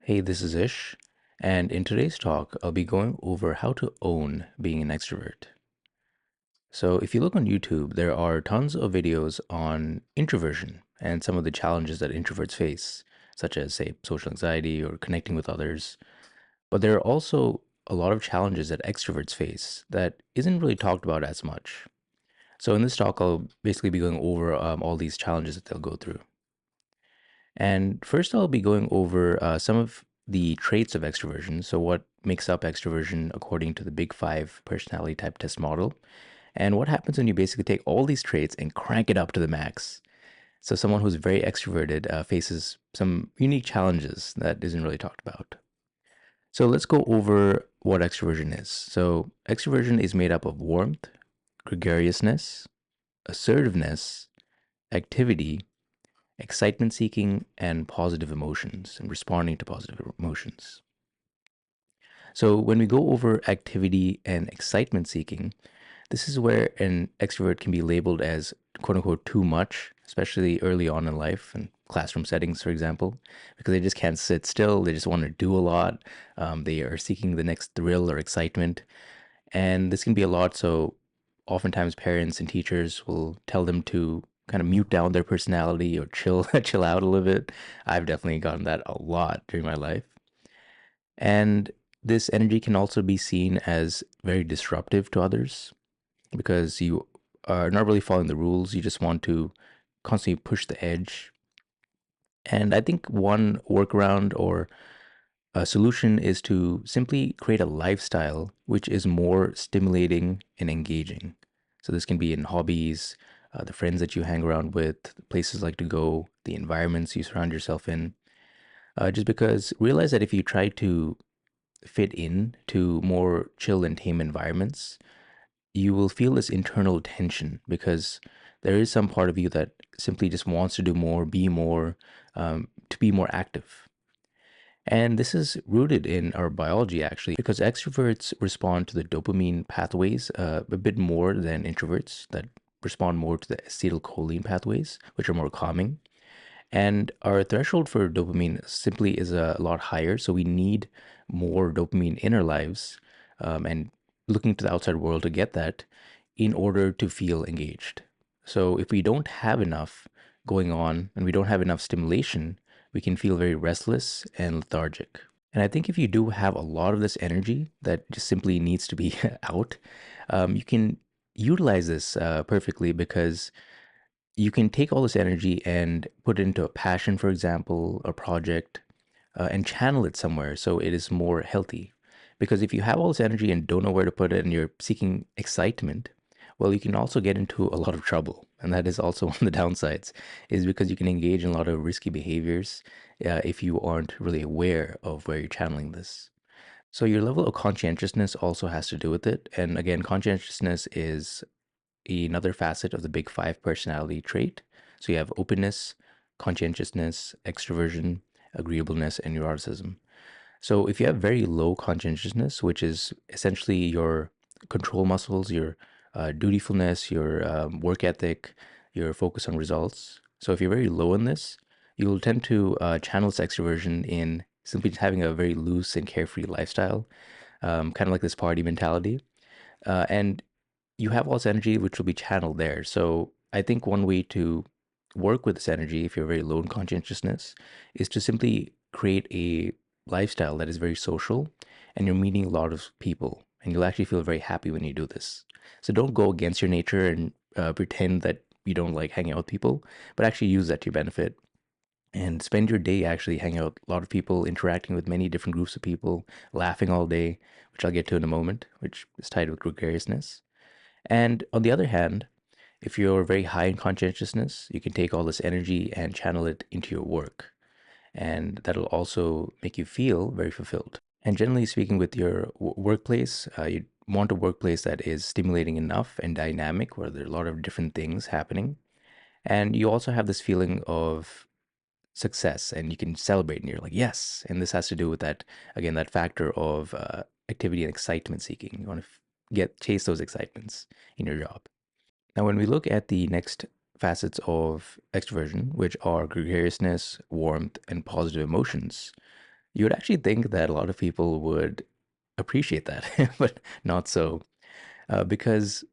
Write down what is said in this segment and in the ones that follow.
Hey, this is Ish, and in today's talk, I'll be going over how to own being an extrovert. So, if you look on YouTube, there are tons of videos on introversion and some of the challenges that introverts face, such as, say, social anxiety or connecting with others. But there are also a lot of challenges that extroverts face that isn't really talked about as much. So, in this talk, I'll basically be going over all these challenges that they'll go through. And first, I'll be going over some of the traits of extroversion. So, what makes up extroversion according to the Big Five personality type test model, and what happens when you basically take all these traits and crank it up to the max. So, someone who's very extroverted faces some unique challenges that isn't really talked about. So, let's go over what extroversion is. So, extroversion is made up of warmth, gregariousness, assertiveness, activity, excitement seeking, and positive emotions, and responding to positive emotions. So, when we go over activity and excitement seeking, this is where an extrovert can be labeled as quote unquote too much, especially early on in life and classroom settings, for example, because they just can't sit still. They just want to do a lot. They are seeking the next thrill or excitement. And this can be a lot. So, oftentimes, parents and teachers will tell them to kind of mute down their personality or chill chill out a little bit. I've definitely gotten that a lot during my life. And this energy can also be seen as very disruptive to others because you are not really following the rules. You just want to constantly push the edge. And I think one workaround or a solution is to simply create a lifestyle which is more stimulating and engaging. So this can be in hobbies, the friends that you hang around with, the places like to go, the environments you surround yourself in. Just because realize that if you try to fit in to more chill and tame environments, you will feel this internal tension because there is some part of you that simply just wants to do more, be more, to be more active. And this is rooted in our biology, actually, because extroverts respond to the dopamine pathways a bit more than introverts that respond more to the acetylcholine pathways, which are more calming. And our threshold for dopamine simply is a lot higher. So we need more dopamine in our lives and looking to the outside world to get that in order to feel engaged. So if we don't have enough going on and we don't have enough stimulation, we can feel very restless and lethargic. And I think if you do have a lot of this energy that just simply needs to be out, you can utilize this perfectly because you can take all this energy and put it into a passion, for example, a project, and channel it somewhere so it is more healthy. Because if you have all this energy and don't know where to put it and you're seeking excitement, well, you can also get into a lot of trouble. And that is also one of the downsides, is because you can engage in a lot of risky behaviors if you aren't really aware of where you're channeling this. So your level of conscientiousness also has to do with it. And again, conscientiousness is another facet of the big five personality trait. So you have openness, conscientiousness, extroversion, agreeableness, and neuroticism. So if you have very low conscientiousness, which is essentially your control muscles, your dutifulness, your work ethic, your focus on results. So if you're very low in this, you will tend to channel this extroversion in simply just having a very loose and carefree lifestyle, kind of like this party mentality. And you have all this energy which will be channeled there. So I think one way to work with this energy, if you're very low in conscientiousness, is to simply create a lifestyle that is very social and you're meeting a lot of people and you'll actually feel very happy when you do this. So don't go against your nature and pretend that you don't like hanging out with people, but actually use that to your benefit and spend your day actually hanging out with a lot of people, interacting with many different groups of people, laughing all day, which I'll get to in a moment, which is tied with gregariousness. And on the other hand, if you're very high in conscientiousness, you can take all this energy and channel it into your work. And that'll also make you feel very fulfilled. And generally speaking, with your workplace, you want a workplace that is stimulating enough and dynamic, where there are a lot of different things happening. And you also have this feeling of success and you can celebrate and you're like, yes. And this has to do with that, again, that factor of activity and excitement seeking. You want to chase those excitements in your job. Now, when we look at the next facets of extroversion, which are gregariousness, warmth, and positive emotions, You would actually think that a lot of people would appreciate that, but not so. Because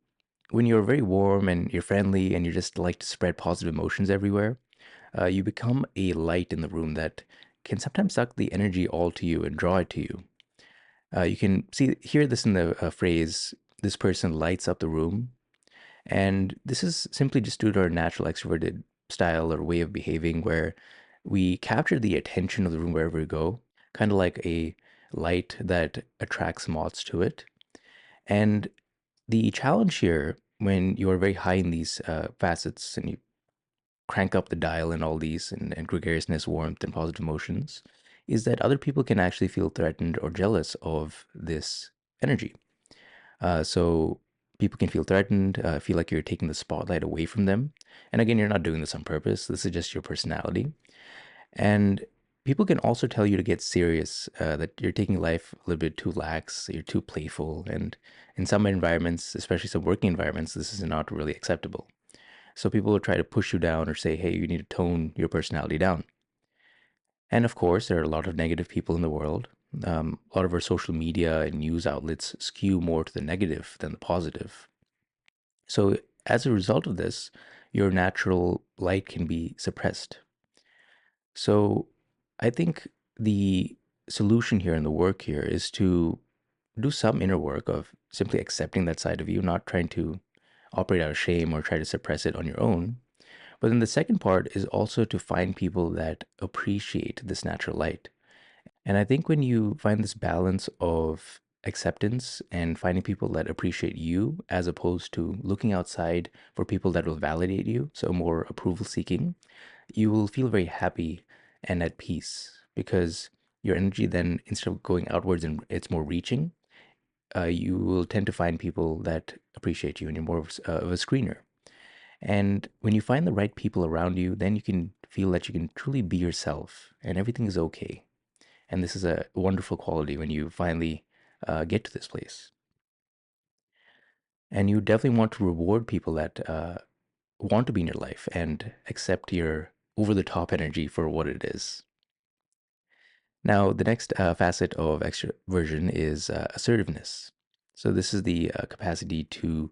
when you're very warm and you're friendly and you just like to spread positive emotions everywhere, you become a light in the room that can sometimes suck the energy all to you and draw it to you. You can hear this in the phrase, this person lights up the room. And this is simply just due to our natural extroverted style or way of behaving, where we capture the attention of the room wherever we go, kind of like a light that attracts moths to it. And the challenge here, when you're very high in these facets and you crank up the dial in all these and gregariousness, warmth, and positive emotions, is that other people can actually feel threatened or jealous of this energy. So people can feel threatened, feel like you're taking the spotlight away from them. And again, you're not doing this on purpose. This is just your personality. And people can also tell you to get serious, that you're taking life a little bit too lax, you're too playful. And in some environments, especially some working environments, this is not really acceptable. So people will try to push you down or say, hey, you need to tone your personality down. And of course, there are a lot of negative people in the world. A lot of our social media and news outlets skew more to the negative than the positive. So, as a result of this, your natural light can be suppressed. So, I think the solution here and the work here is to do some inner work of simply accepting that side of you, not trying to operate out of shame or try to suppress it on your own. But then the second part is also to find people that appreciate this natural light. And I think when you find this balance of acceptance and finding people that appreciate you as opposed to looking outside for people that will validate you, so more approval seeking, you will feel very happy and at peace because your energy then, instead of going outwards and it's more reaching, you will tend to find people that appreciate you and you're more of a screener. And when you find the right people around you, then you can feel that you can truly be yourself and everything is okay. And this is a wonderful quality when you finally get to this place. And you definitely want to reward people that want to be in your life and accept your over the top energy for what it is. Now, the next facet of extroversion is assertiveness. So, this is the capacity to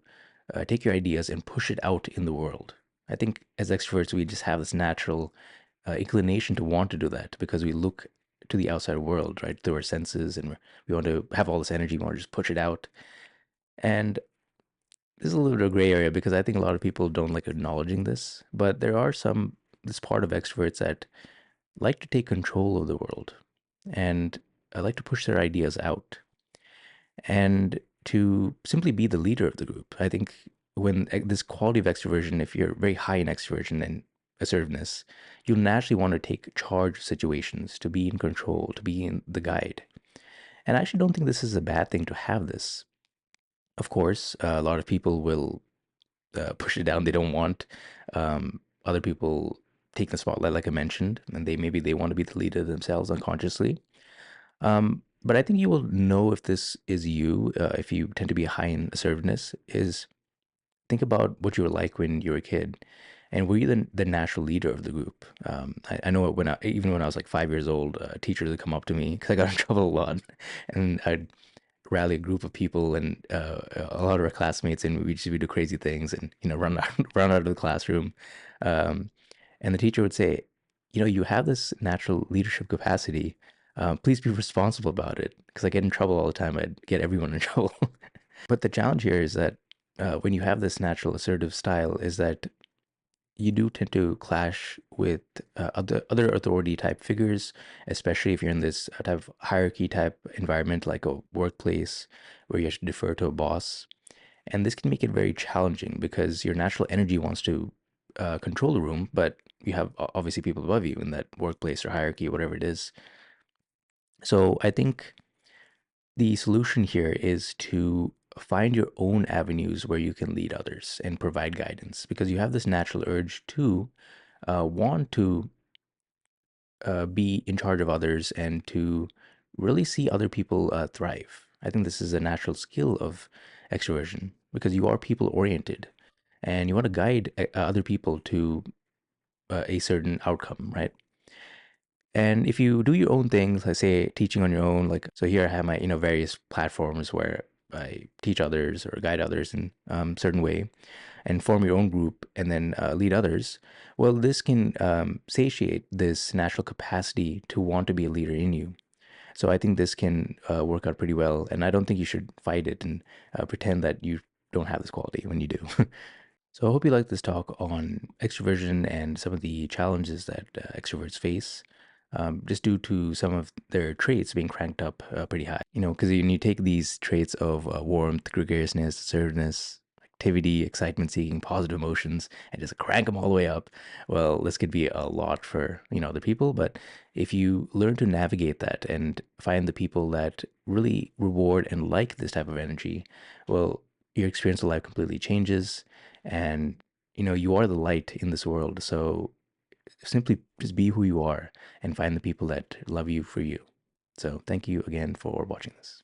take your ideas and push it out in the world. I think as extroverts, we just have this natural inclination to want to do that because we look to the outside world, right, through our senses, and we want to have all this energy, we want to just push it out. And this is a little bit of a gray area because I think a lot of people don't like acknowledging this, but there are this part of extroverts that like to take control of the world and like to push their ideas out and to simply be the leader of the group. I think when this quality of extroversion, if you're very high in extroversion and assertiveness, you'll naturally want to take charge of situations, to be in control, to be in the guide. And I actually don't think this is a bad thing to have this. Of course, a lot of people will push it down. They don't want other people taking the spotlight, like I mentioned, and maybe they want to be the leader themselves unconsciously. But I think you will know if this is you, if you tend to be high in assertiveness, is think about what you were like when you were a kid. And were you the natural leader of the group? I know even when I was like 5 years old, teachers would come up to me because I got in trouble a lot. And I'd rally a group of people and a lot of our classmates, and we just do crazy things and, run out, run out of the classroom. Um, and the teacher would say, you have this natural leadership capacity. Please be responsible about it because I get in trouble all the time. I'd get everyone in trouble. But the challenge here is that when you have this natural assertive style, is that you do tend to clash with other authority type figures, especially if you're in this type of hierarchy type environment, like a workplace where you have to defer to a boss. And this can make it very challenging because your natural energy wants to control the room, but you have obviously people above you in that workplace or hierarchy, whatever it is. So I think the solution here is to find your own avenues where you can lead others and provide guidance because you have this natural urge to want to be in charge of others and to really see other people thrive. I think this is a natural skill of extroversion because you are people oriented and you want to guide other people to a certain outcome, right? And if you do your own things, like say teaching on your own, like so here I have my various platforms where I teach others or guide others in certain way, and form your own group and then lead others. Well, this can satiate this natural capacity to want to be a leader in you. So I think this can work out pretty well, and I don't think you should fight it and pretend that you don't have this quality when you do. So I hope you like this talk on extroversion and some of the challenges that extroverts face, just due to some of their traits being cranked up pretty high. Because when you take these traits of warmth, gregariousness, assertiveness, activity, excitement seeking, positive emotions, and just crank them all the way up, well, this could be a lot for other people. But if you learn to navigate that and find the people that really reward and like this type of energy, well, your experience of life completely changes, and you are the light in this world. So simply just be who you are and find the people that love you for you. So thank you again for watching this.